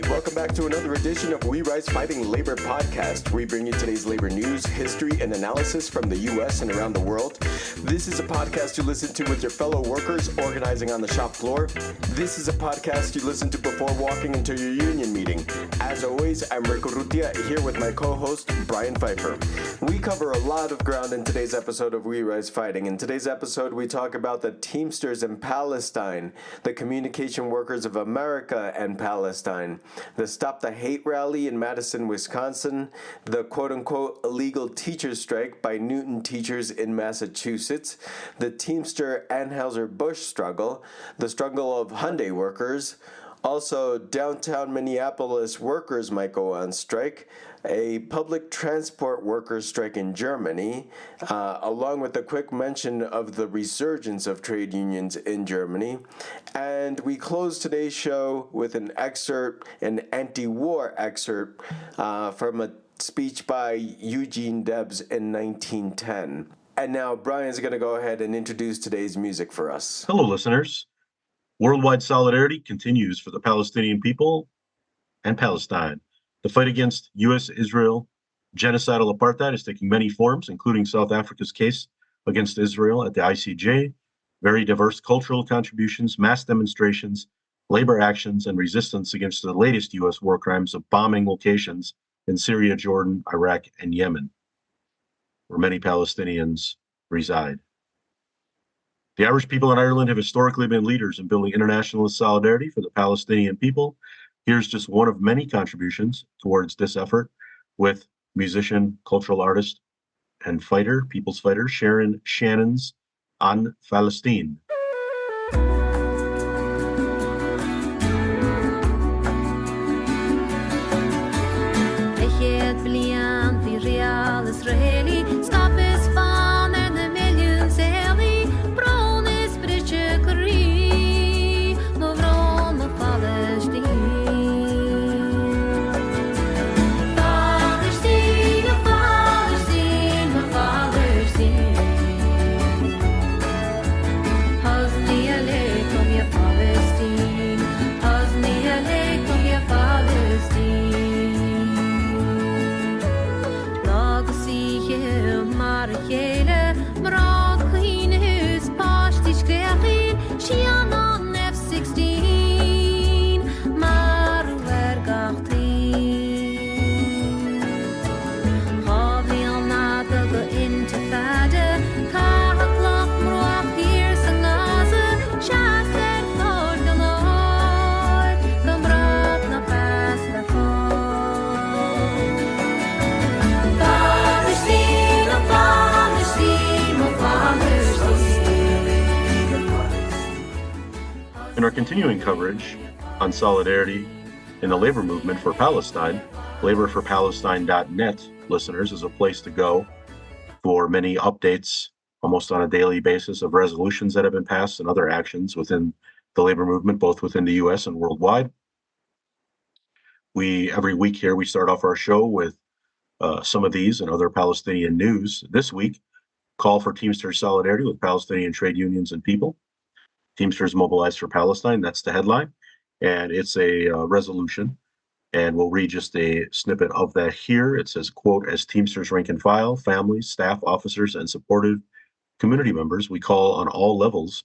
Welcome back to another edition of We Rise Fighting Labor podcast. We bring you today's labor news, history, and analysis from the U.S. and around the world. This is a podcast you listen to with your fellow workers organizing on the shop floor. This is a podcast you listen to before walking into your union meeting. As always, I'm Rico Rutia here with my co-host, Brian Pfeiffer. We cover a lot of ground in today's episode of We Rise Fighting. In today's episode, we talk about the Teamsters in Palestine, the Communication Workers of America and Palestine, the Stop the Hate rally in Madison, Wisconsin, the quote-unquote illegal teachers strike by Newton teachers in Massachusetts, the Teamster Anheuser-Busch struggle, the struggle of Hyundai workers, also downtown Minneapolis workers might go on strike, a public transport workers strike in Germany, along with a quick mention of the resurgence of trade unions in Germany. And we close today's show with an excerpt, an anti-war excerpt from a speech by Eugene Debs in 1910. And now Brian's going to go ahead and introduce today's music for us. Hello, listeners. Worldwide solidarity continues for the Palestinian people and Palestine. The fight against U.S.-Israel genocidal apartheid is taking many forms, including South Africa's case against Israel at the ICJ, very diverse cultural contributions, mass demonstrations, labor actions, and resistance against the latest U.S. war crimes of bombing locations in Syria, Jordan, Iraq, and Yemen, where many Palestinians reside. The Irish people in Ireland have historically been leaders in building internationalist solidarity for the Palestinian people. Here's just one of many contributions towards this effort with musician, cultural artist, and fighter, people's fighter, Sharon Shannon's On Palestine. In our continuing coverage on solidarity in the labor movement for Palestine, laborforpalestine.net, listeners, is a place to go for many updates almost on a daily basis of resolutions that have been passed and other actions within the labor movement, both within the U.S. and worldwide. Every week here, we start off our show with some of these and other Palestinian news. This week, call for Teamsters solidarity with Palestinian trade unions and people. Teamsters mobilized for Palestine, that's the headline, and it's a resolution, and we'll read just a snippet of that here. It says, quote, as Teamsters rank and file, families, staff, officers, and supportive community members, we call on all levels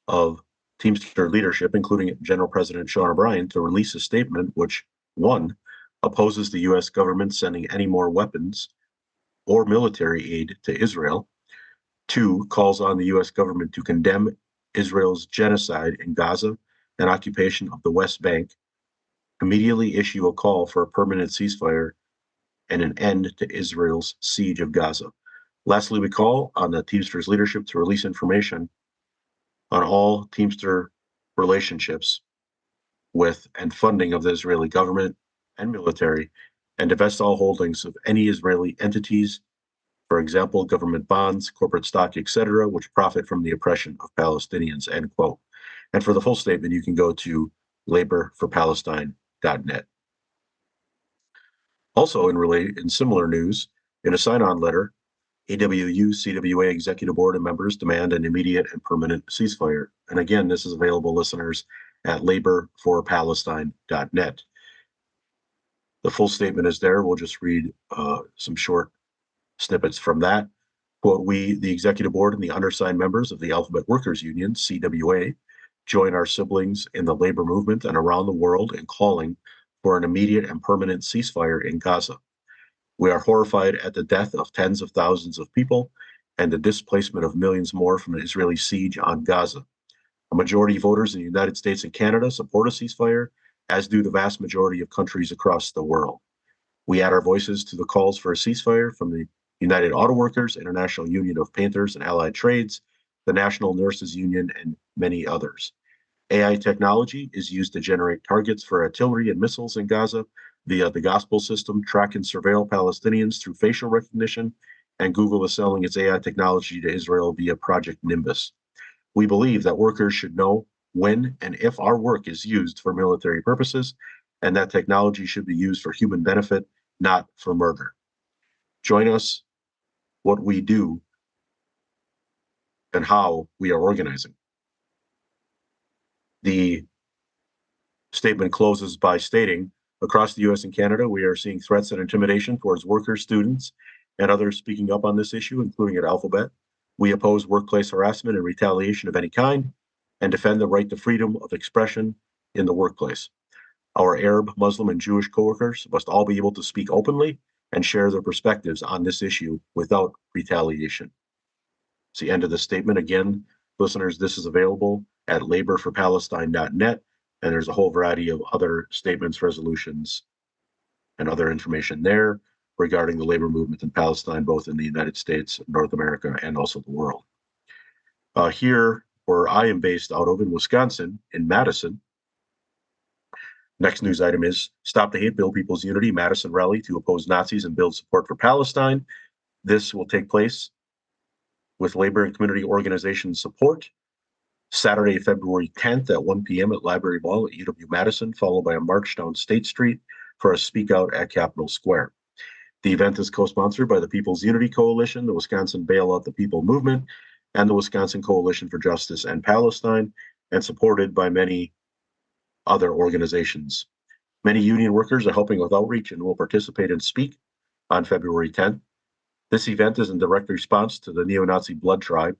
of Teamster leadership, including General President Sean O'Brien, to release a statement which, one, opposes the U.S. government sending any more weapons or military aid to Israel, two, calls on the U.S. government to condemn Israel's genocide in Gaza and occupation of the West Bank, immediately issue a call for a permanent ceasefire and an end to Israel's siege of Gaza. Lastly, we call on the Teamsters leadership to release information on all Teamster relationships with and funding of the Israeli government and military, and divest all holdings of any Israeli entities, for example, government bonds, corporate stock, etc., which profit from the oppression of Palestinians, end quote. And for the full statement, you can go to laborforpalestine.net. Also in similar news, in a sign-on letter AWU-CWA Executive Board and members demand an immediate and permanent ceasefire. And again, this is available, listeners, at laborforpalestine.net. The full statement is there. We'll just read some short snippets from that. Quote, we, the Executive Board and the undersigned members of the Alphabet Workers Union, CWA, join our siblings in the labor movement and around the world in calling for an immediate and permanent ceasefire in Gaza. We are horrified at the death of tens of thousands of people and the displacement of millions more from the Israeli siege on Gaza. A majority of voters in the United States and Canada support a ceasefire, as do the vast majority of countries across the world. We add our voices to the calls for a ceasefire from the United Auto Workers, International Union of Painters and Allied Trades, the National Nurses Union, and many others. AI technology is used to generate targets for artillery and missiles in Gaza via the Gospel system, track and surveil Palestinians through facial recognition, and Google is selling its AI technology to Israel via Project Nimbus. We believe that workers should know when and if our work is used for military purposes, and that technology should be used for human benefit, not for murder. Join us, what we do, and how we are organizing. The statement closes by stating, across the U.S. and Canada, we are seeing threats and intimidation towards workers, students, and others speaking up on this issue, including at Alphabet. We oppose workplace harassment and retaliation of any kind and defend the right to freedom of expression in the workplace. Our Arab, Muslim, and Jewish coworkers must all be able to speak openly and share their perspectives on this issue without retaliation. It's the end of the statement. Again, listeners, this is available at laborforpalestine.net, and there's a whole variety of other statements, resolutions, and other information there regarding the labor movement in Palestine, both in the United States, North America, and also the world. Here, where I am based out of in Wisconsin, in Madison, next news item is Stop the Hate, Build People's Unity, Madison rally to oppose Nazis and build support for Palestine. This will take place with labor and community organization support Saturday, February 10th at 1 p.m. at Library Mall at UW-Madison, followed by a march down State Street for a speak out at Capitol Square. The event is co-sponsored by the People's Unity Coalition, the Wisconsin Bail Out the People Movement, and the Wisconsin Coalition for Justice and Palestine, and supported by many other organizations. Many union workers are helping with outreach and will participate and speak on February 10th. This event is in direct response to the neo-Nazi blood tribe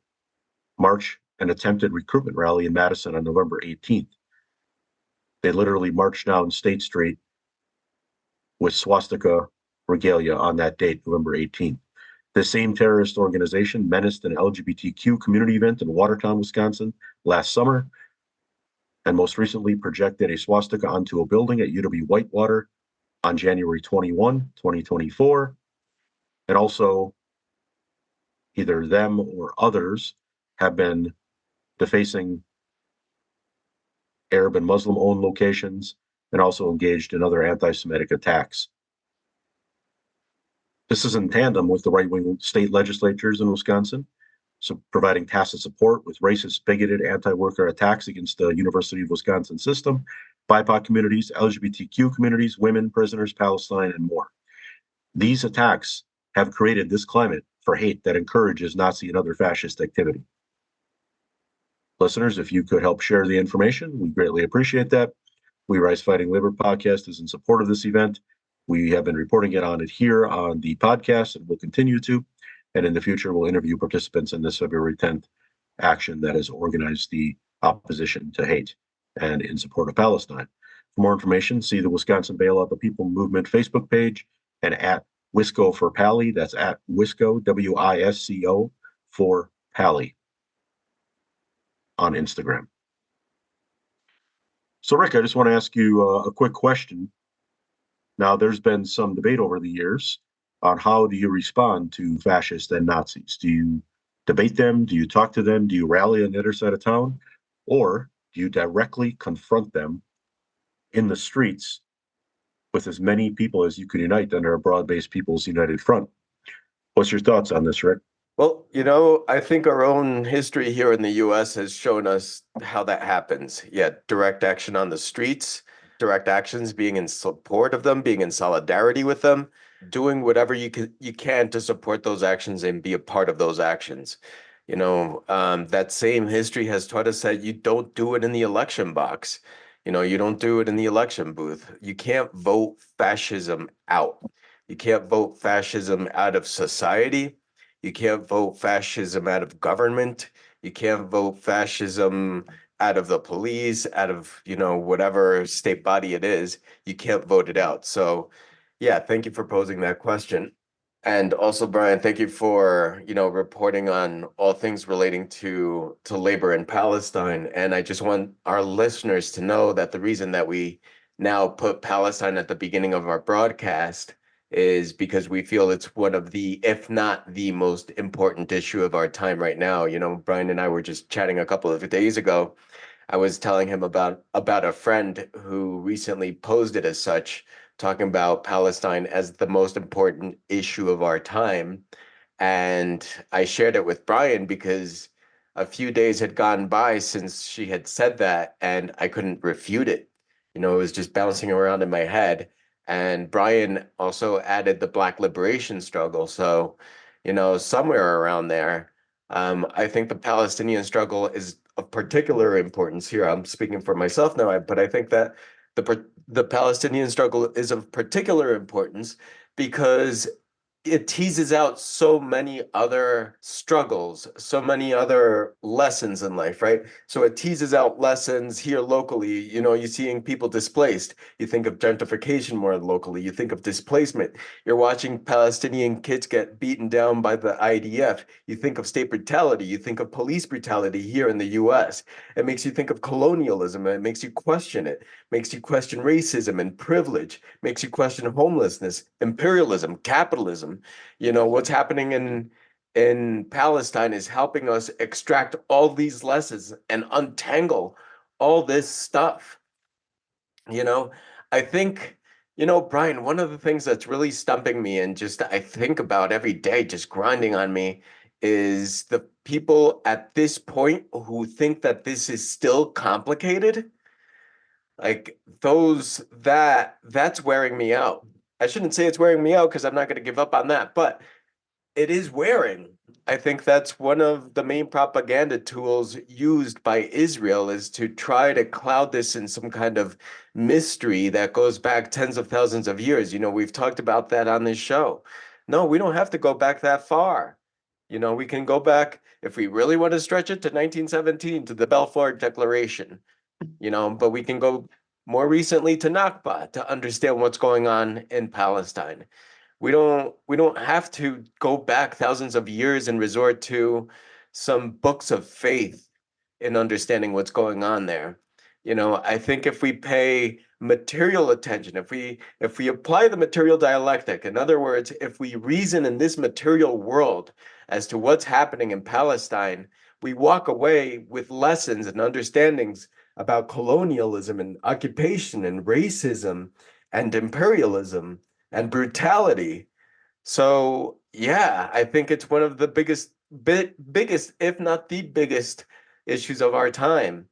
march and attempted recruitment rally in Madison on November 18th. They literally marched down State Street with swastika regalia on that date, November 18th. The same terrorist organization menaced an LGBTQ community event in Watertown, Wisconsin last summer, and most recently projected a swastika onto a building at UW-Whitewater on January 21, 2024. And also, either them or others have been defacing Arab and Muslim-owned locations and also engaged in other anti-Semitic attacks. This is in tandem with the right-wing state legislatures in Wisconsin, so providing tacit support with racist, bigoted, anti-worker attacks against the University of Wisconsin system, BIPOC communities, LGBTQ communities, women, prisoners, Palestine, and more. These attacks have created this climate for hate that encourages Nazi and other fascist activity. Listeners, if you could help share the information, we greatly appreciate that. We Rise Fighting Labor podcast is in support of this event. We have been reporting on it here on the podcast and will continue to. And in the future, we'll interview participants in this February 10th action that has organized the opposition to hate and in support of Palestine. For more information, see the Wisconsin Bail Out the People Movement Facebook page and at Wisco for Pally. That's at Wisco, W-I-S-C-O, for Pally on Instagram. So, Rick, I just want to ask you a quick question. Now, there's been some debate over the years on how do you respond to fascists and Nazis? Do you debate them? Do you talk to them? Do you rally on the other side of town? Or do you directly confront them in the streets with as many people as you can unite under a broad-based People's United Front? What's your thoughts on this, Rick? Well, I think our own history here in the U.S. has shown us how that happens. Yeah, direct action on the streets, direct actions, being in support of them, being in solidarity with them. doing whatever you can to support those actions and be a part of those actions. That same history has taught us that you don't do it in the election box. You don't do it in the election booth. You can't vote fascism out. You can't vote fascism out of society. You can't vote fascism out of government. You can't vote fascism out of the police, out of, whatever state body it is. You can't vote it out. So, yeah, thank you for posing that question. And also, Brian, thank you for, reporting on all things relating to labor in Palestine. And I just want our listeners to know that the reason that we now put Palestine at the beginning of our broadcast is because we feel it's one of the, if not the most important issue of our time right now. Brian and I were just chatting a couple of days ago. I was telling him about a friend who recently posed it as such, talking about Palestine as the most important issue of our time. And I shared it with Brian because a few days had gone by since she had said that, and I couldn't refute it. It was just bouncing around in my head. And Brian also added the Black liberation struggle. So, somewhere around there, I think the Palestinian struggle is of particular importance here. I'm speaking for myself now, but I think that the Palestinian struggle is of particular importance because it teases out so many other struggles, so many other lessons in life, right? So it teases out lessons here locally. You're seeing people displaced. You think of gentrification more locally. You think of displacement. You're watching Palestinian kids get beaten down by the IDF. You think of state brutality. You think of police brutality here in the US. It makes you think of colonialism, and it makes you question it. Makes you question racism and privilege. Makes you question homelessness, imperialism, capitalism. What's happening in Palestine is helping us extract all these lessons and untangle all this stuff. You know, I think, Brian, one of the things that's really stumping me and just I think about every day, just grinding on me, is the people at this point who think that this is still complicated. Like that's wearing me out. I shouldn't say it's wearing me out because I'm not going to give up on that, but it is wearing. I think that's one of the main propaganda tools used by Israel is to try to cloud this in some kind of mystery that goes back tens of thousands of years. We've talked about that on this show. No, we don't have to go back that far. We can go back, if we really want to stretch it, to 1917, to the Balfour Declaration, but we can go more recently to Nakba to understand what's going on in Palestine. We don't have to go back thousands of years and resort to some books of faith in understanding what's going on there. I think if we pay material attention, if we apply the material dialectic, in other words, if we reason in this material world as to what's happening in Palestine, we walk away with lessons and understandings about colonialism and occupation and racism and imperialism and brutality. So yeah, I think it's one of the biggest, if not the biggest, issues of our time.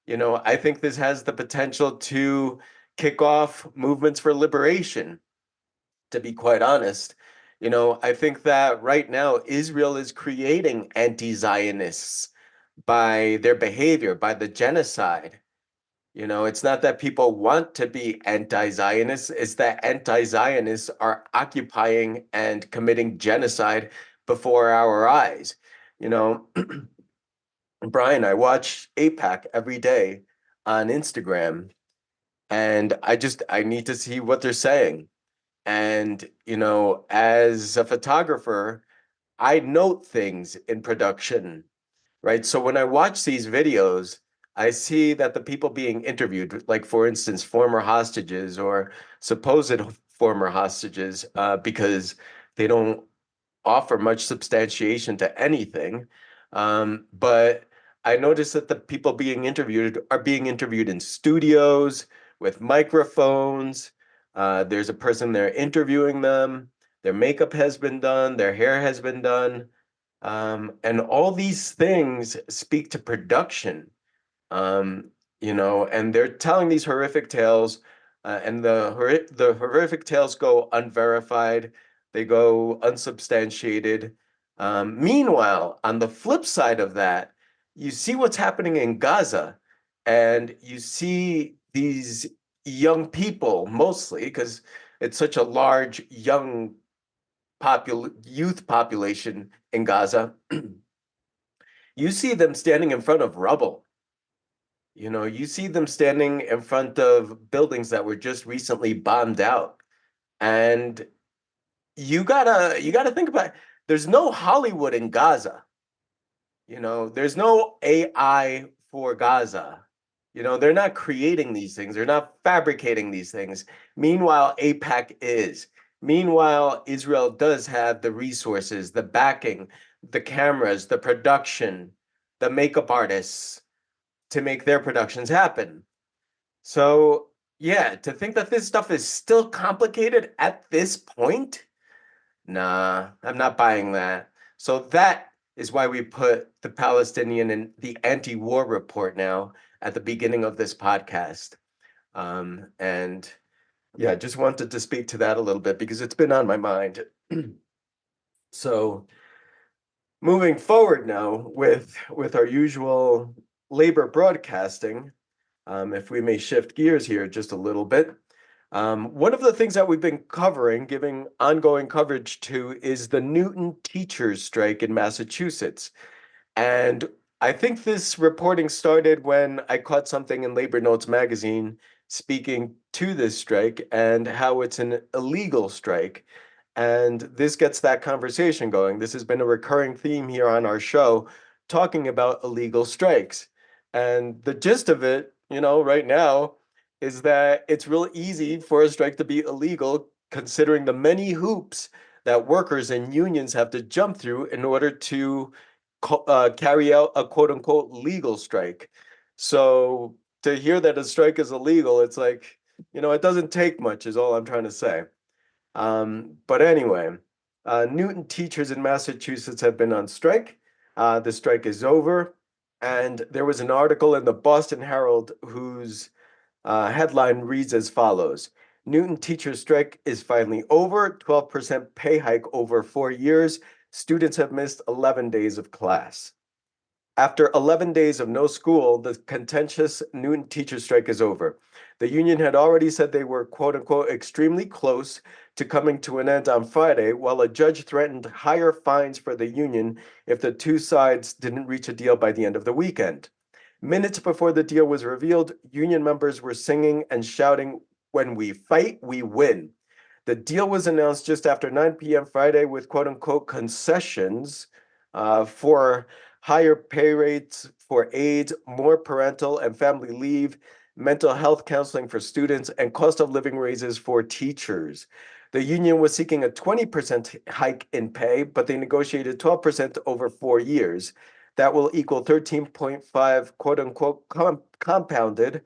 I think this has the potential to kick off movements for liberation, to be quite honest. I think that right now Israel is creating anti-Zionists by their behavior, by the genocide. It's not that people want to be anti-Zionists, it's that anti-Zionists are occupying and committing genocide before our eyes. You know, Brian, I watch APAC every day on Instagram, and I need to see what they're saying. And, as a photographer, I note things in production, right? So when I watch these videos, I see that the people being interviewed, like for instance, former hostages or supposed former hostages, because they don't offer much substantiation to anything. But I noticed that the people being interviewed are being interviewed in studios with microphones. There's a person there interviewing them. Their makeup has been done, their hair has been done. And all these things speak to production, and they're telling these horrific tales and the horrific tales go unverified, they go unsubstantiated. Meanwhile, on the flip side of that, you see what's happening in Gaza, and you see these young people mostly, because it's such a large young youth population in Gaza. You see them standing in front of rubble. You see them standing in front of buildings that were just recently bombed out. And you gotta think about it. There's no Hollywood in Gaza. There's no AI for Gaza. They're not creating these things, they're not fabricating these things. Meanwhile, APAC is. Meanwhile, Israel does have the resources, the backing, the cameras, the production, the makeup artists to make their productions happen. So, yeah, to think that this stuff is still complicated at this point, nah, I'm not buying that. So that is why we put the Palestinian and the anti-war report now at the beginning of this podcast. And yeah, just wanted to speak to that a little bit because it's been on my mind. So moving forward now with our usual labor broadcasting, if we may shift gears here just a little bit. One of the things that we've been covering, giving ongoing coverage to, is the Newton teachers strike in Massachusetts. And I think this reporting started when I caught something in Labor Notes magazine speaking to this strike and how it's an illegal strike. And this gets that conversation going. This has been a recurring theme here on our show, talking about illegal strikes. And the gist of it, right now, is that it's real easy for a strike to be illegal, considering the many hoops that workers and unions have to jump through in order to carry out a quote unquote legal strike. So to hear that a strike is illegal, it's like, it doesn't take much, is all I'm trying to say. But anyway, Newton teachers in Massachusetts have been on strike. The strike is over. And there was an article in the Boston Herald whose headline reads as follows: Newton teachers strike is finally over, 12% pay hike over 4 years. Students have missed 11 days of class. After 11 days of no school, the contentious Newton teacher strike is over. The union had already said they were, quote unquote, extremely close to coming to an end on Friday, while a judge threatened higher fines for the union if the two sides didn't reach a deal by the end of the weekend. Minutes before the deal was revealed, union members were singing and shouting, "When we fight, we win." The deal was announced just after 9 p.m. Friday with, quote unquote, concessions for higher pay rates for aides, more parental and family leave, mental health counseling for students, and cost of living raises for teachers. The union was seeking a 20% hike in pay, but they negotiated 12% over 4 years. That will equal 13.5, quote unquote, compounded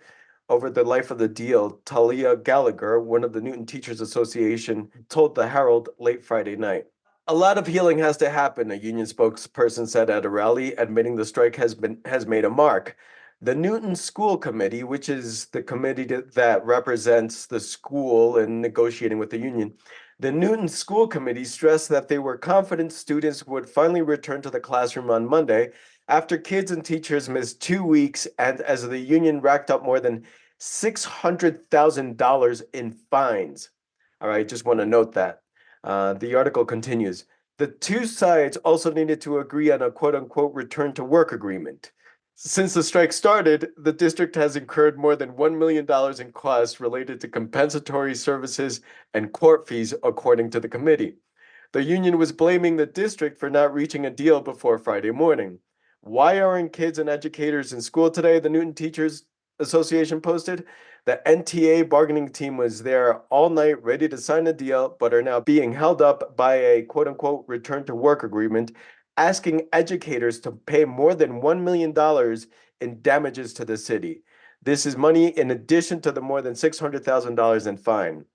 over the life of the deal, Talia Gallagher, one of the Newton Teachers Association, told the Herald late Friday night. A lot of healing has to happen, a union spokesperson said at a rally, admitting the strike has made a mark. The Newton School Committee, which is the committee that represents the school in negotiating with the union, the Newton School Committee stressed that they were confident students would finally return to the classroom on Monday after kids and teachers missed 2 weeks and as the union racked up more than $600,000 in fines. All right, just want to note that. The article continues. The two sides also needed to agree on a quote unquote return to work agreement. Since the strike started, the district has incurred more than $1 million in costs related to compensatory services and court fees, according to the committee. The union was blaming the district for not reaching a deal before Friday morning. Why aren't kids and educators in school today? The Newton Teachers Association posted. The NTA bargaining team was there all night ready to sign a deal, but are now being held up by a quote unquote return to work agreement, asking educators to pay more than $1 million in damages to the city. This is money in addition to the more than $600,000 in fine.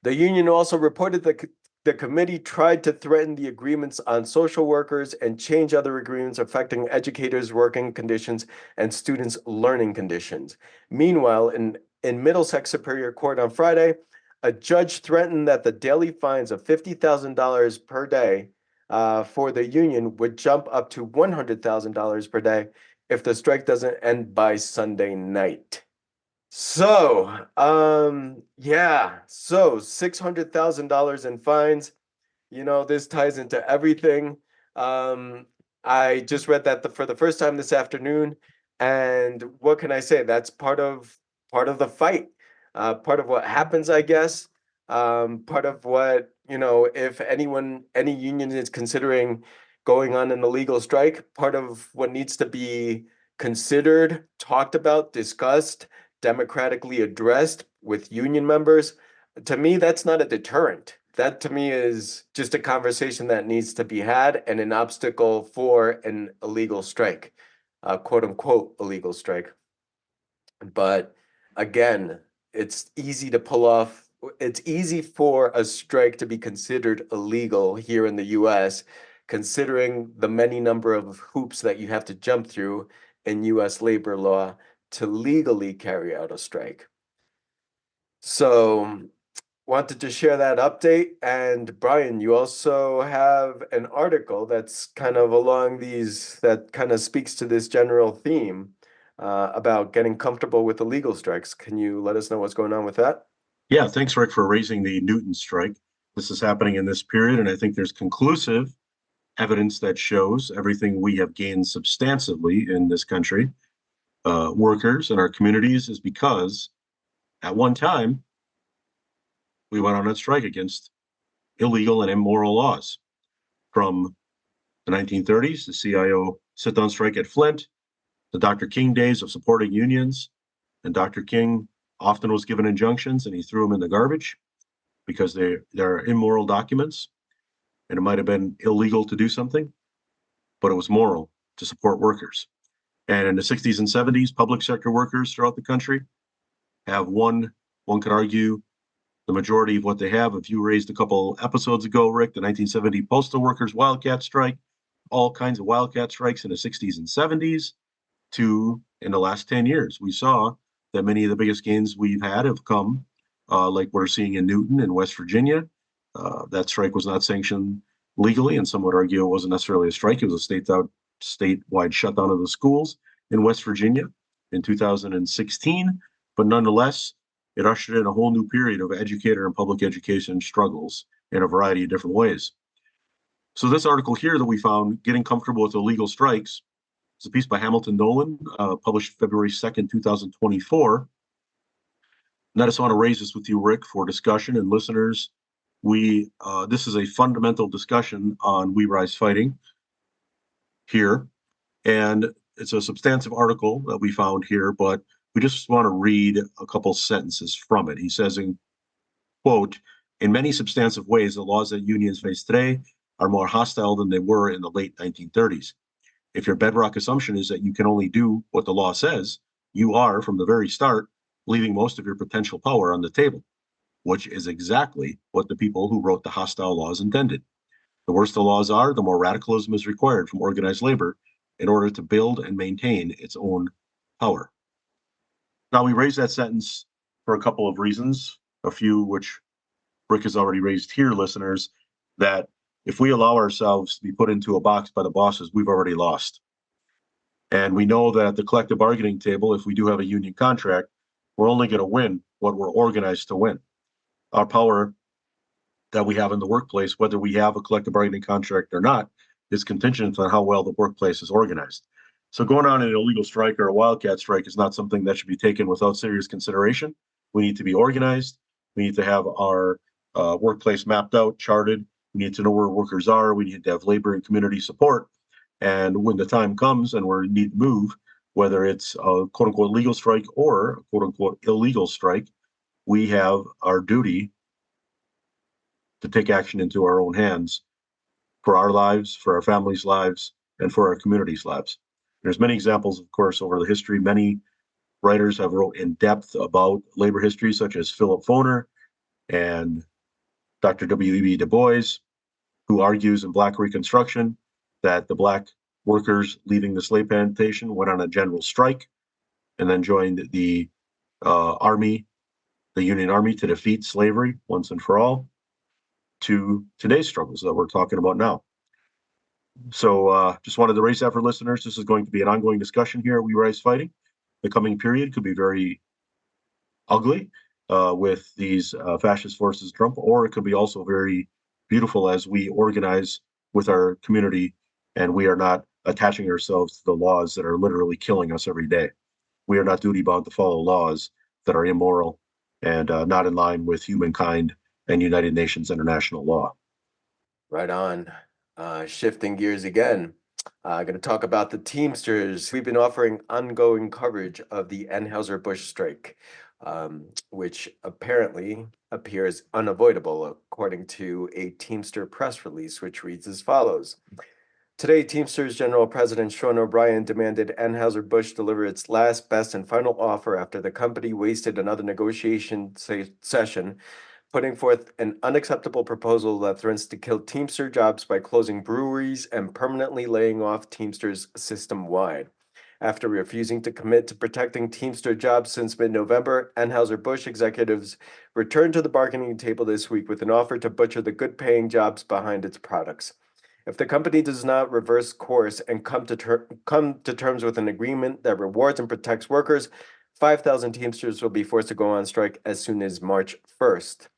The union also reported that the committee tried to threaten the agreements on social workers and change other agreements affecting educators' working conditions and students' learning conditions. Meanwhile, an In Middlesex Superior Court on Friday, a judge threatened that the daily fines of $50,000 per day for the union would jump up to $100,000 per day if the strike doesn't end by Sunday night. So, so $600,000 in fines. This ties into everything. Um, I just read that for the first time this afternoon, and what can I say? That's part of the fight, part of what happens, I guess. Part of what, if any union is considering going on an illegal strike, part of what needs to be considered, talked about, discussed, democratically addressed with union members. To me, that's not a deterrent. That to me is just a conversation that needs to be had and an obstacle for an illegal strike, quote unquote illegal strike. But again, it's easy to pull off. It's easy for a strike to be considered illegal here in the US, considering the many number of hoops that you have to jump through in US labor law to legally carry out a strike. So wanted to share that update. And Brian, you also have an article that's kind of that kind of speaks to this general theme about getting comfortable with illegal strikes. Can you let us know what's going on with that? Yeah, thanks, Rick, for raising the Newton strike. This is happening in this period, and I think there's conclusive evidence that shows everything we have gained substantively in this country, workers and our communities, is because at one time we went on a strike against illegal and immoral laws. From the 1930s, the CIO sit-down strike at Flint, the Dr. King days of supporting unions, and Dr. King often was given injunctions and he threw them in the garbage because they're immoral documents, and it might have been illegal to do something, but it was moral to support workers. And in the 60s and 70s, public sector workers throughout the country have one could argue, the majority of what they have. If you raised a couple episodes ago, Rick, the 1970 postal workers wildcat strike, all kinds of wildcat strikes in the 60s and 70s, to in the last 10 years. We saw that many of the biggest gains we've had have come, like we're seeing in Newton in West Virginia. That strike was not sanctioned legally, and some would argue it wasn't necessarily a strike. It was a statewide shutdown of the schools in West Virginia in 2016. But nonetheless, it ushered in a whole new period of educator and public education struggles in a variety of different ways. So this article here that we found, Getting Comfortable with Illegal Strikes, is a piece by Hamilton Nolan, published February 2nd, 2024. And I just want to raise this with you, Rick, for discussion and listeners. This is a fundamental discussion on We Rise Fighting here, and it's a substantive article that we found here, but we just want to read a couple sentences from it. He says, in quote, "In many substantive ways, the laws that unions face today are more hostile than they were in the late 1930s. If your bedrock assumption is that you can only do what the law says, you are, from the very start, leaving most of your potential power on the table, which is exactly what the people who wrote the hostile laws intended. The worse the laws are, the more radicalism is required from organized labor in order to build and maintain its own power." Now, we raise that sentence for a couple of reasons, a few which Rick has already raised here, listeners, that if we allow ourselves to be put into a box by the bosses, we've already lost. And we know that at the collective bargaining table, if we do have a union contract, we're only going to win what we're organized to win. Our power that we have in the workplace, whether we have a collective bargaining contract or not, is contingent on how well the workplace is organized. So going on an illegal strike or a wildcat strike is not something that should be taken without serious consideration. We need to be organized. We need to have our workplace mapped out, charted. We need to know where workers are. We need to have labor and community support. And when the time comes and we need to move, whether it's a quote unquote legal strike or a quote unquote illegal strike, we have our duty to take action into our own hands for our lives, for our families' lives, and for our communities' lives. There's many examples, of course, over the history. Many writers have wrote in depth about labor history, such as Philip Foner and Dr. W.E.B. Du Bois, who argues in Black Reconstruction that the Black workers leaving the slave plantation went on a general strike and then joined the army, the Union Army, to defeat slavery once and for all, to today's struggles that we're talking about now. So just wanted to raise that for listeners. This is going to be an ongoing discussion here at We Rise Fighting. The coming period could be very ugly with these fascist forces Trump, or it could be also very beautiful as we organize with our community and we are not attaching ourselves to the laws that are literally killing us every day. We are not duty bound to follow laws that are immoral and not in line with humankind and United Nations international law. Right on. Shifting gears again. Going to talk about the Teamsters. We've been offering ongoing coverage of the Anheuser-Busch strike, which apparently appears unavoidable, according to a Teamster press release, which reads as follows. Today, Teamsters General President Sean O'Brien demanded Anheuser-Busch deliver its last, best, and final offer after the company wasted another negotiation session, putting forth an unacceptable proposal that threatens to kill Teamster jobs by closing breweries and permanently laying off Teamsters system-wide. After refusing to commit to protecting Teamster jobs since mid-November, Anheuser-Busch executives returned to the bargaining table this week with an offer to butcher the good-paying jobs behind its products. If the company does not reverse course and come to terms with an agreement that rewards and protects workers, 5,000 Teamsters will be forced to go on strike as soon as March 1st.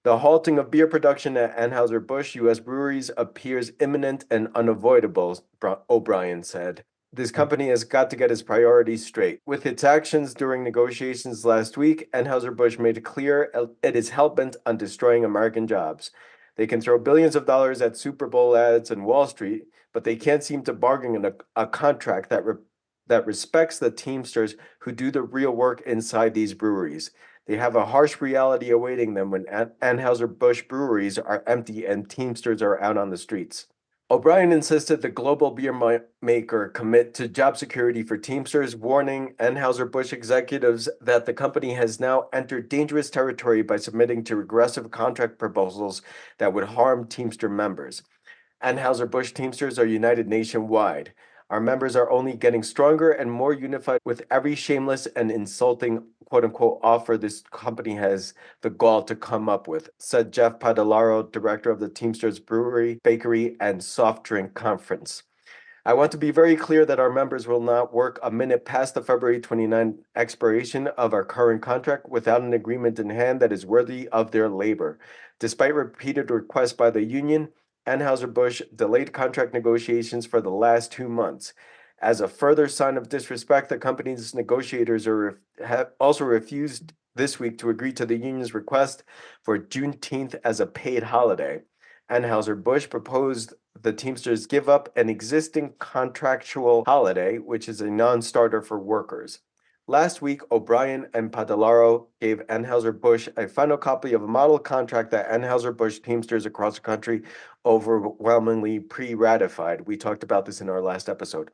The halting of beer production at Anheuser-Busch U.S. breweries appears imminent and unavoidable, O'Brien said. This company has got to get its priorities straight. With its actions during negotiations last week, Anheuser-Busch made it clear it is hell-bent on destroying American jobs. They can throw billions of dollars at Super Bowl ads and Wall Street, but they can't seem to bargain a contract that respects the Teamsters who do the real work inside these breweries. They have a harsh reality awaiting them when Anheuser-Busch breweries are empty and Teamsters are out on the streets. O'Brien insisted the global beer maker commit to job security for Teamsters, warning Anheuser-Busch executives that the company has now entered dangerous territory by submitting to regressive contract proposals that would harm Teamster members. Anheuser-Busch Teamsters are united nationwide. Our members are only getting stronger and more unified with every shameless and insulting quote-unquote offer this company has the gall to come up with, said Jeff Padalaro, director of the Teamsters Brewery, Bakery, and Soft Drink Conference. I want to be very clear that our members will not work a minute past the February 29 expiration of our current contract without an agreement in hand that is worthy of their labor. Despite repeated requests by the union, Anheuser-Busch delayed contract negotiations for the last 2 months. As a further sign of disrespect, the company's negotiators have also refused this week to agree to the union's request for Juneteenth as a paid holiday. Anheuser-Busch proposed the Teamsters give up an existing contractual holiday, which is a non-starter for workers. Last week, O'Brien and Padalaro gave Anheuser-Busch a final copy of a model contract that Anheuser-Busch Teamsters across the country overwhelmingly pre-ratified. We talked about this in our last episode.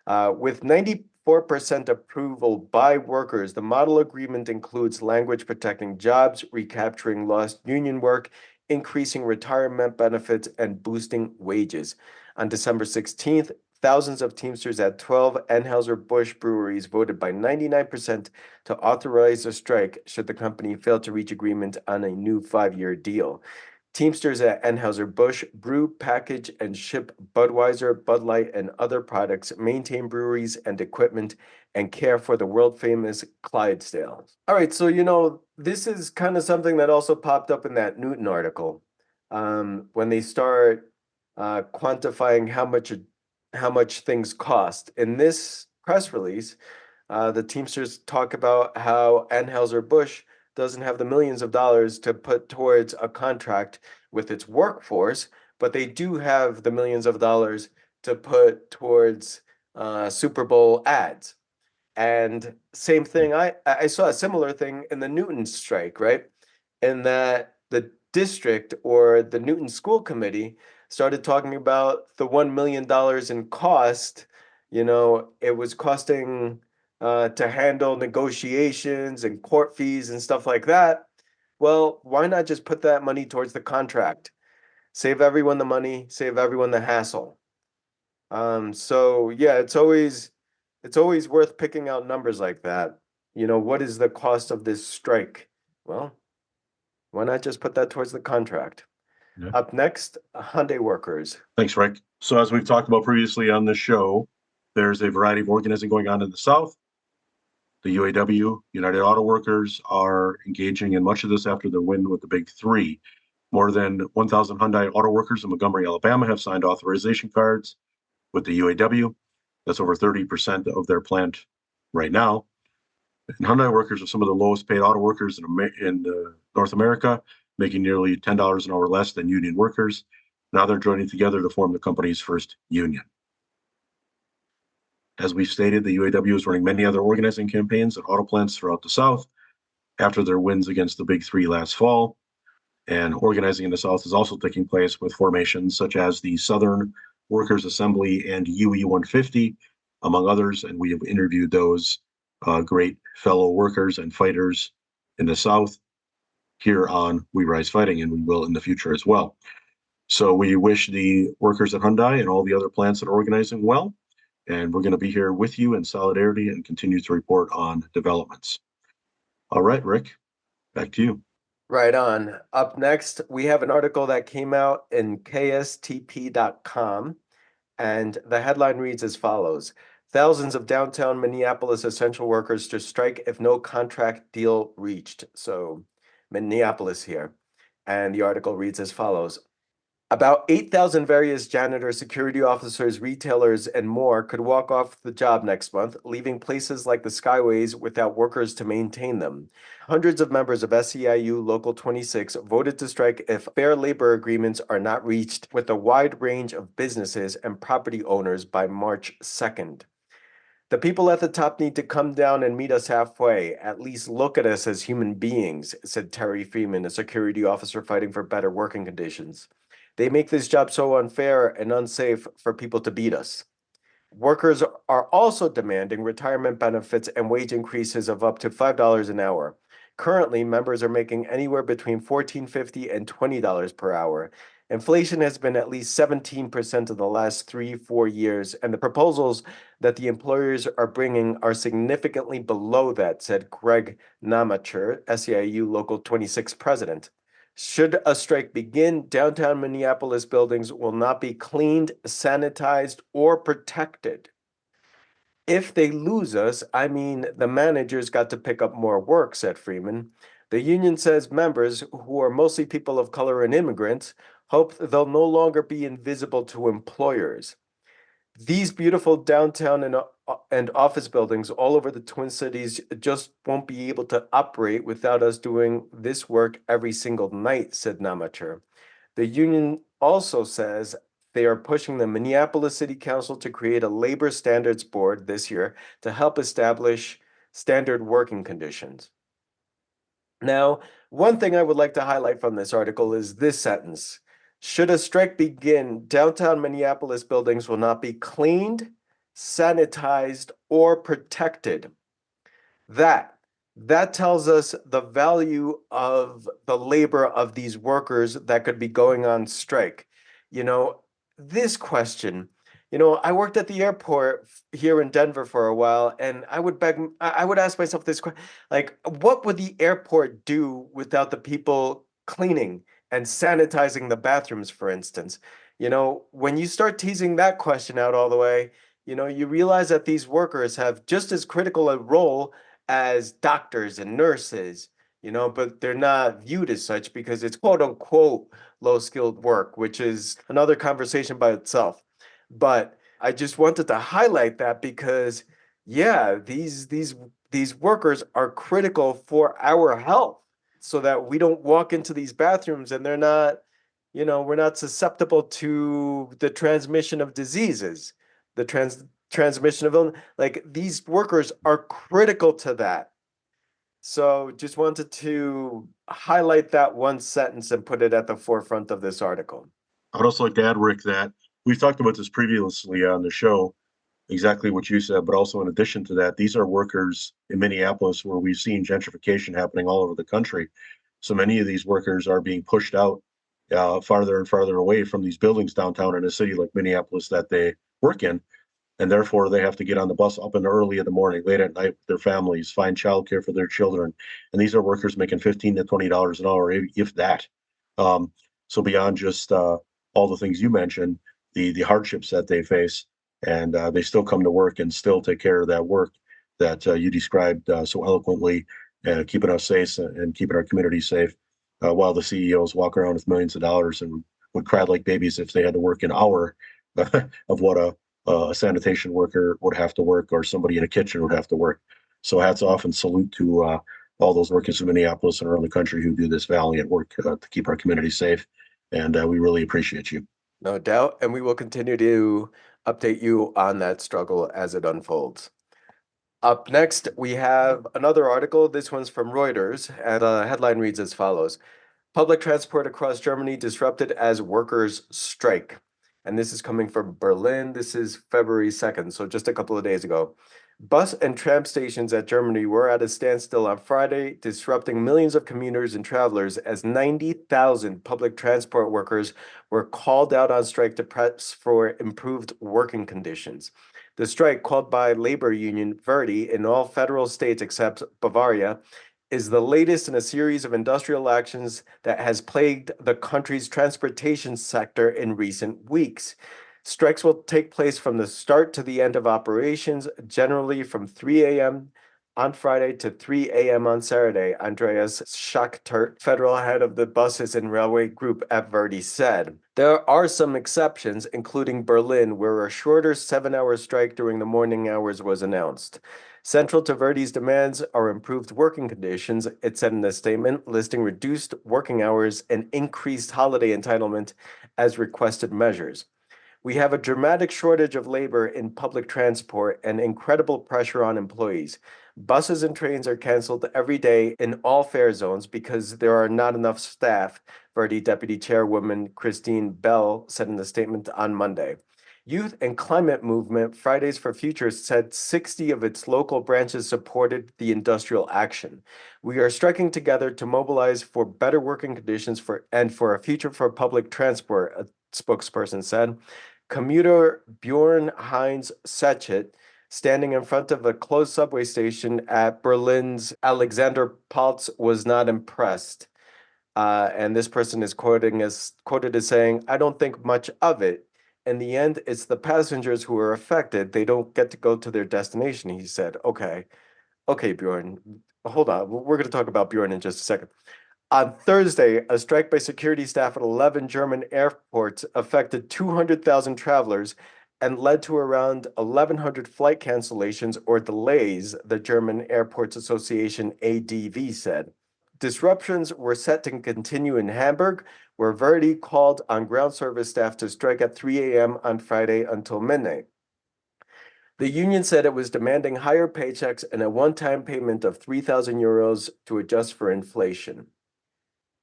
With 94% approval by workers, the model agreement includes language protecting jobs, recapturing lost union work, increasing retirement benefits, and boosting wages. On December 16th, thousands of Teamsters at 12 Anheuser-Busch breweries voted by 99% to authorize a strike should the company fail to reach agreement on a new 5-year deal. Teamsters at Anheuser-Busch brew, package, and ship Budweiser, Bud Light, and other products, maintain breweries and equipment, and care for the world-famous Clydesdale. All right, so, this is kind of something that also popped up in that Newton article. When they start quantifying how much things cost. In this press release, the Teamsters talk about how Anheuser-Busch doesn't have the millions of dollars to put towards a contract with its workforce, but they do have the millions of dollars to put towards Super Bowl ads. And same thing, I saw a similar thing in the Newton strike, right? In that the district or the Newton School Committee started talking about the $1 million in cost. It was costing to handle negotiations and court fees and stuff like that. Well, why not just put that money towards the contract? Save everyone the money, save everyone the hassle. So yeah, it's always worth picking out numbers like that. What is the cost of this strike? Well, why not just put that towards the contract? Yeah. Up next, Hyundai workers. Thanks, Rick. So as we've talked about previously on this show, there's a variety of organizing going on in the South. The UAW, United Auto Workers, are engaging in much of this after their win with the Big Three. More than 1,000 Hyundai auto workers in Montgomery, Alabama have signed authorization cards with the UAW. That's over 30% of their plant right now. And Hyundai workers are some of the lowest paid auto workers in North America, making nearly $10 an hour less than union workers. Now they're joining together to form the company's first union. As we've stated, the UAW is running many other organizing campaigns at auto plants throughout the South after their wins against the Big Three last fall. And organizing in the South is also taking place with formations such as the Southern Workers Assembly and UE-150, among others. And we have interviewed those great fellow workers and fighters in the South here on We Rise Fighting, and we will in the future as well. So we wish the workers at Hyundai and all the other plants that are organizing well. And we're going to be here with you in solidarity and continue to report on developments. All right, Rick, back to you. Right on. Up next, we have an article that came out in KSTP.com, and the headline reads as follows: Thousands of downtown Minneapolis essential workers to strike if no contract deal reached. So, Minneapolis here. And the article reads as follows: About 8,000 various janitors, security officers, retailers, and more could walk off the job next month, leaving places like the Skyways without workers to maintain them. Hundreds of members of SEIU Local 26 voted to strike if fair labor agreements are not reached with a wide range of businesses and property owners by March 2nd. The people at the top need to come down and meet us halfway, at least look at us as human beings, said Terry Freeman, a security officer fighting for better working conditions. They make this job so unfair and unsafe for people to beat us. Workers are also demanding retirement benefits and wage increases of up to $5 an hour. Currently, members are making anywhere between $14.50 and $20 per hour. Inflation has been at least 17% of the last 3-4 years, and the proposals that the employers are bringing are significantly below that, said Greg Namacher, SEIU Local 26 president. Should a strike begin, downtown Minneapolis buildings will not be cleaned, sanitized, or protected. If they lose us, I mean, the managers got to pick up more work, said Freeman. The union says members, who are mostly people of color and immigrants, hope they'll no longer be invisible to employers. These beautiful downtown and office buildings all over the Twin Cities just won't be able to operate without us doing this work every single night, said Namacher. The union also says they are pushing the Minneapolis City Council to create a labor standards board this year to help establish standard working conditions. Now, one thing I would like to highlight from this article is this sentence. Should a strike begin, downtown Minneapolis buildings will not be cleaned, sanitized, or protected. That tells us the value of the labor of these workers that could be going on strike. This question, I worked at the airport here in Denver for a while, and I would ask myself this question, like, what would the airport do without the people cleaning and sanitizing the bathrooms, for instance? When you start teasing that question out all the way, you realize that these workers have just as critical a role as doctors and nurses, but they're not viewed as such because it's quote unquote low skilled work, which is another conversation by itself. But I just wanted to highlight that because, yeah, these workers are critical for our health so that we don't walk into these bathrooms and they're not, we're not susceptible to the transmission of diseases, the transmission of illness. Like, these workers are critical to that. So just wanted to highlight that one sentence and put it at the forefront of this article. I'd also like to add, Rick, that we've talked about this previously on the show, exactly what you said, but also in addition to that, these are workers in Minneapolis where we've seen gentrification happening all over the country. So many of these workers are being pushed out farther and farther away from these buildings downtown in a city like Minneapolis that they work in. and therefore they have to get on the bus up and early in the morning, late at night with their families, find childcare for their children. And these are workers making $15 to $20 an hour, if that. Um, so beyond just all the things you mentioned, the hardships that they face, and they still come to work and still take care of that work that you described so eloquently, keeping us safe and keeping our community safe, while the CEOs walk around with millions of dollars and would cry like babies if they had to work an hour of what a sanitation worker would have to work, or somebody in a kitchen would have to work. So hats off and salute to all those workers in Minneapolis and around the country who do this valiant work to keep our community safe. And we really appreciate you. No doubt. And we will continue to update you on that struggle as it unfolds. Up next, we have another article. This one's from Reuters, and the headline reads as follows. Public transport across Germany disrupted as workers strike. And this is coming from Berlin. This is February 2nd, so just a couple of days ago. Bus and tram stations at Germany were at a standstill on Friday, disrupting millions of commuters and travelers as 90,000 public transport workers were called out on strike to press for improved working conditions. The strike, called by labor union Verdi in all federal states except Bavaria, is the latest in a series of industrial actions that has plagued the country's transportation sector in recent weeks. Strikes will take place from the start to the end of operations, generally from 3 a.m. on Friday to 3 a.m. on Saturday, Andreas Schachter, federal head of the buses and railway group at Verdi, said. There are some exceptions, including Berlin, where a shorter 7-hour strike during the morning hours was announced. Central to Verdi's demands are improved working conditions, it said in a statement, listing reduced working hours and increased holiday entitlement as requested measures. We have a dramatic shortage of labor in public transport and incredible pressure on employees. Buses and trains are canceled every day in all fare zones because there are not enough staff, Verdi Deputy Chairwoman Christine Bell said in the statement on Monday. Youth and Climate Movement Fridays for Future said 60 of its local branches supported the industrial action. We are striking together to mobilize for better working conditions and for a future for public transport, a spokesperson said. Commuter Bjorn Heinz Sechet, standing in front of a closed subway station at Berlin's Alexanderplatz, was not impressed. And this person is quoted as saying, I don't think much of it. In the end, it's the passengers who are affected. They don't get to go to their destination, he said. Okay, Bjorn, hold on. We're going to talk about Bjorn in just a second. On Thursday, a strike by security staff at 11 German airports affected 200,000 travelers and led to around 1,100 flight cancellations or delays, the German Airports Association ADV said. Disruptions were set to continue in Hamburg, where Verdi called on ground service staff to strike at 3 a.m. on Friday until midnight. The union said it was demanding higher paychecks and a one-time payment of 3,000 euros to adjust for inflation.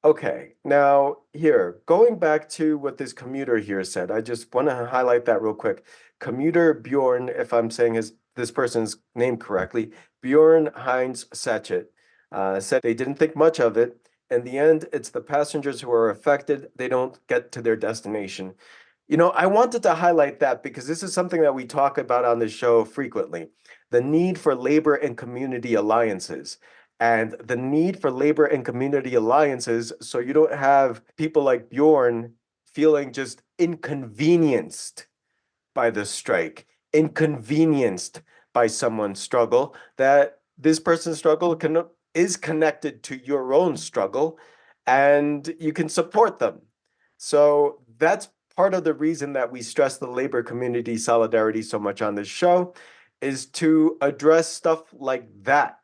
Okay, now here, going back to what this commuter here said, I just want to highlight that real quick. Commuter Bjorn, if I'm saying this person's name correctly, Bjorn Heinz Sechet, said they didn't think much of it. In the end, it's the passengers who are affected. They don't get to their destination. You know, I wanted to highlight that because this is something that we talk about on the show frequently, the need for labor and community alliances. And the need for labor and community alliances so you don't have people like Bjorn feeling just inconvenienced by the strike, inconvenienced by someone's struggle, that this person's struggle is connected to your own struggle and you can support them. So that's part of the reason that we stress the labor community solidarity so much on this show, is to address stuff like that.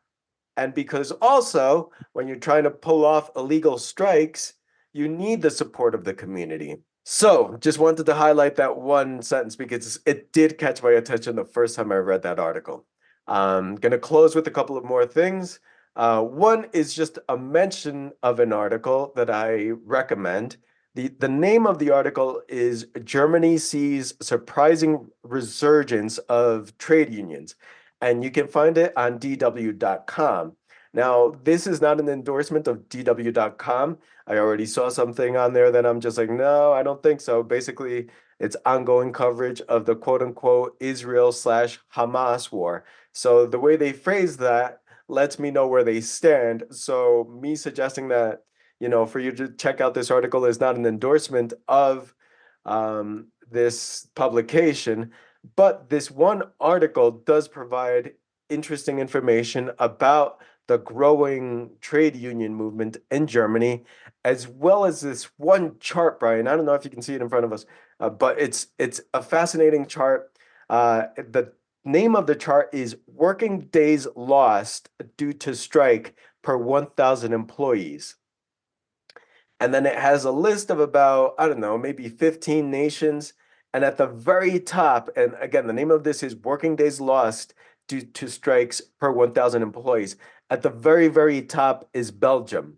And because also, when you're trying to pull off illegal strikes, you need the support of the community. So just wanted to highlight that one sentence because it did catch my attention the first time I read that article. I'm going to close with a couple of more things. One is just a mention of an article that I recommend. The name of the article is Germany Sees Surprising Resurgence of Trade Unions, and you can find it on DW.com. Now, this is not an endorsement of DW.com. I already saw something on there that I'm just like, no, I don't think so. Basically, its ongoing coverage of the quote unquote Israel slash Hamas war. So the way they phrase that lets me know where they stand. So me suggesting that, for you to check out this article is not an endorsement of this publication, but this one article does provide interesting information about the growing trade union movement in Germany, as well as this one chart, Brian. I don't know if you can see it in front of us, but it's a fascinating chart. The name of the chart is Working Days Lost Due to Strike per 1,000 employees. And then it has a list of about, I don't know, maybe 15 nations. And at the very top, and again, the name of this is Working Days Lost Due to Strikes per 1,000 employees. At the very, very top is Belgium,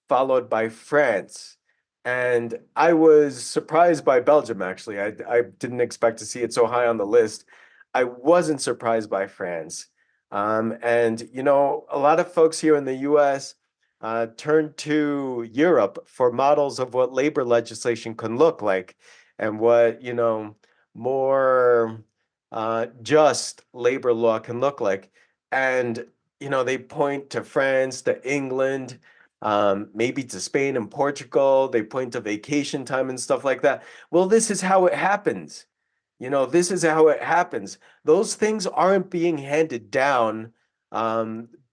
followed by France. And I was surprised by Belgium, actually. I didn't expect to see it so high on the list. I wasn't surprised by France. And, a lot of folks here in the US turn to Europe for models of what labor legislation can look like and what, more just labor law can look like. And, they point to France, to England, maybe to Spain and Portugal. They point to vacation time and stuff like that. Well, this is how it happens. This is how it happens. Those things aren't being handed down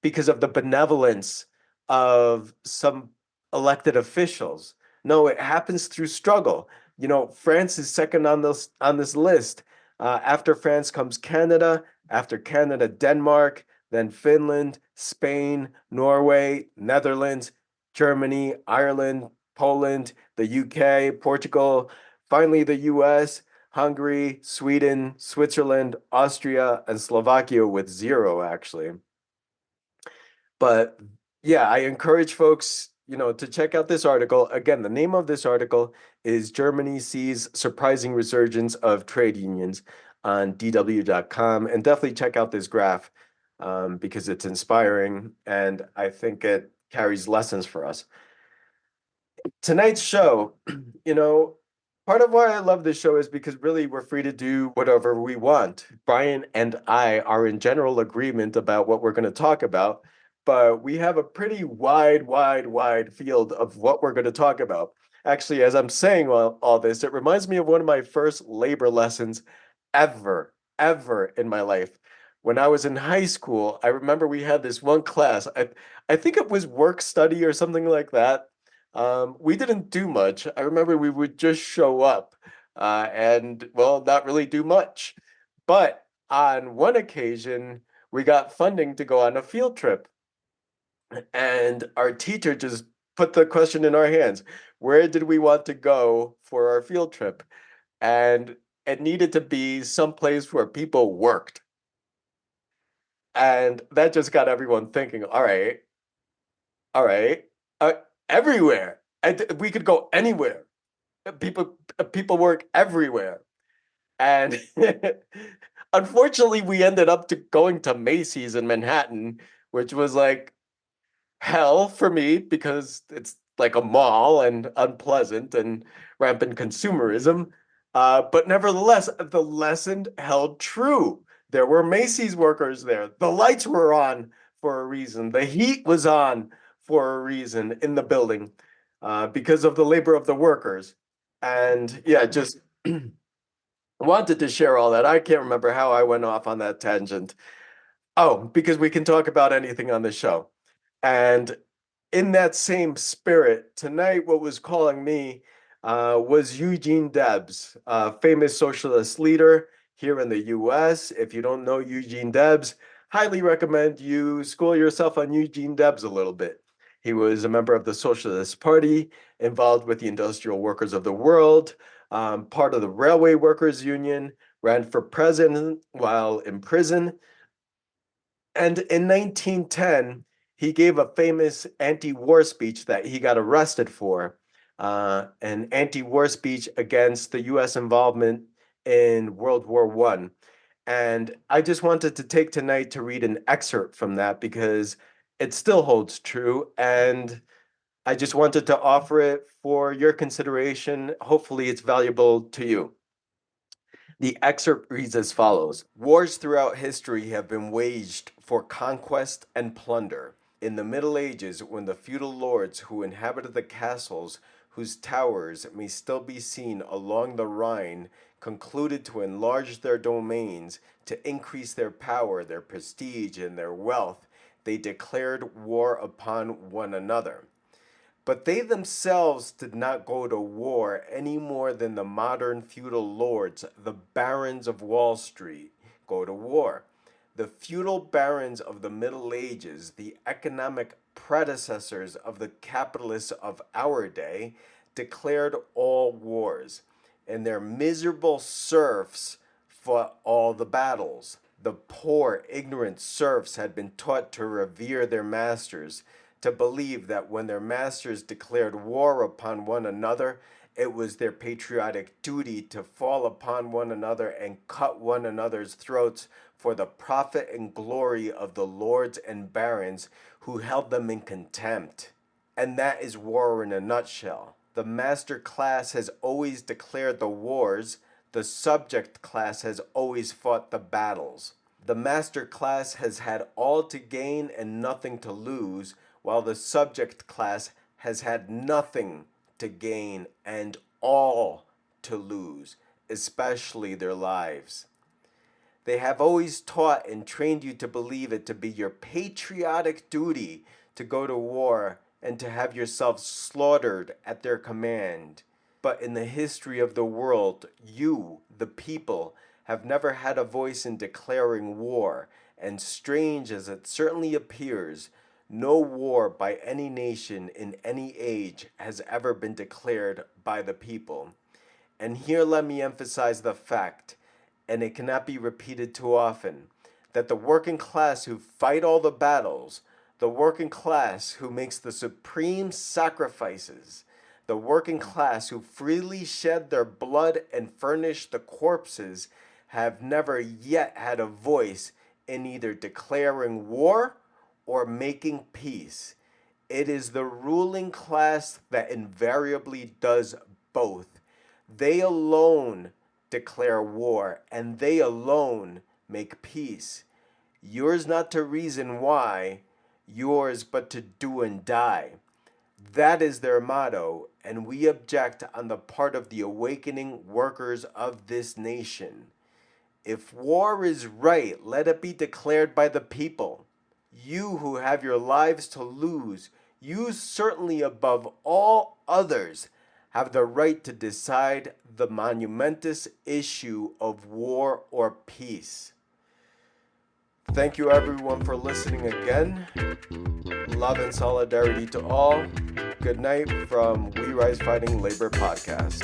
because of the benevolence of some elected officials. No, it happens through struggle. France is second on this list. After France comes Canada, after Canada, Denmark, then Finland, Spain, Norway, Netherlands, Germany, Ireland, Poland, the UK, Portugal, finally the US, Hungary, Sweden, Switzerland, Austria, and Slovakia with 0, actually. But yeah, I encourage folks, to check out this article. Again, the name of this article is Germany Sees Surprising Resurgence of Trade Unions on DW.com. And definitely check out this graph because it's inspiring and I think it carries lessons for us. Tonight's show, part of why I love this show is because really we're free to do whatever we want. Brian and I are in general agreement about what we're going to talk about, but we have a pretty wide field of what we're going to talk about. Actually, as I'm saying all this, it reminds me of one of my first labor lessons ever in my life. When I was in high school, I remember we had this one class. I think it was work study or something like that. We didn't do much. I remember we would just show up and, well, not really do much. But on one occasion, we got funding to go on a field trip. And our teacher just put the question in our hands, where did we want to go for our field trip? And it needed to be someplace where people worked. And that just got everyone thinking, all right, uh, everywhere. We could go anywhere. People work everywhere. And unfortunately, we ended up going to Macy's in Manhattan, which was like hell for me because it's like a mall and unpleasant and rampant consumerism. But nevertheless, the lesson held true. There were Macy's workers there. The lights were on for a reason. The heat was on for a reason in the building because of the labor of the workers. And yeah, just wanted to share all that. I can't remember how I went off on that tangent. Oh, because we can talk about anything on the show. And in that same spirit, tonight, what was calling me was Eugene Debs, a famous socialist leader here in the US. If you don't know Eugene Debs, highly recommend you school yourself on Eugene Debs a little bit. He was a member of the Socialist Party, involved with the Industrial Workers of the World, part of the Railway Workers Union, ran for president while in prison. And in 1910, he gave a famous anti-war speech that he got arrested for, an anti-war speech against the US involvement in World War I. And I just wanted to take tonight to read an excerpt from that because it still holds true. And I just wanted to offer it for your consideration. Hopefully, it's valuable to you. The excerpt reads as follows: Wars throughout history have been waged for conquest and plunder. In the Middle Ages, when the feudal lords who inhabited the castles whose towers may still be seen along the Rhine concluded to enlarge their domains to increase their power, their prestige, and their wealth, they declared war upon one another. But they themselves did not go to war any more than the modern feudal lords, the barons of Wall Street, go to war. The feudal barons of the Middle Ages, the economic predecessors of the capitalists of our day, declared all wars, and their miserable serfs fought all the battles. The poor, ignorant serfs had been taught to revere their masters, to believe that when their masters declared war upon one another, it was their patriotic duty to fall upon one another and cut one another's throats for the profit and glory of the lords and barons who held them in contempt. And that is war in a nutshell. The master class has always declared the wars, the subject class has always fought the battles. The master class has had all to gain and nothing to lose, while the subject class has had nothing to gain and all to lose, especially their lives. They have always taught and trained you to believe it to be your patriotic duty to go to war and to have yourselves slaughtered at their command. But in the history of the world, you, the people, have never had a voice in declaring war, and strange as it certainly appears, no war by any nation in any age has ever been declared by the people. And here let me emphasize the fact, and it cannot be repeated too often, that the working class who fight all the battles, the working class who makes the supreme sacrifices, the working class who freely shed their blood and furnish the corpses, have never yet had a voice in either declaring war or making peace. It is the ruling class that invariably does both. They alone declare war, and they alone make peace. Yours not to reason why, yours but to do and die. That is their motto, and we object on the part of the awakening workers of this nation. If war is right, let it be declared by the people. You who have your lives to lose, you certainly above all others have the right to decide the monumentous issue of war or peace. Thank you everyone for listening again. Love and solidarity to all. Good night from We Rise Fighting Labor Podcast.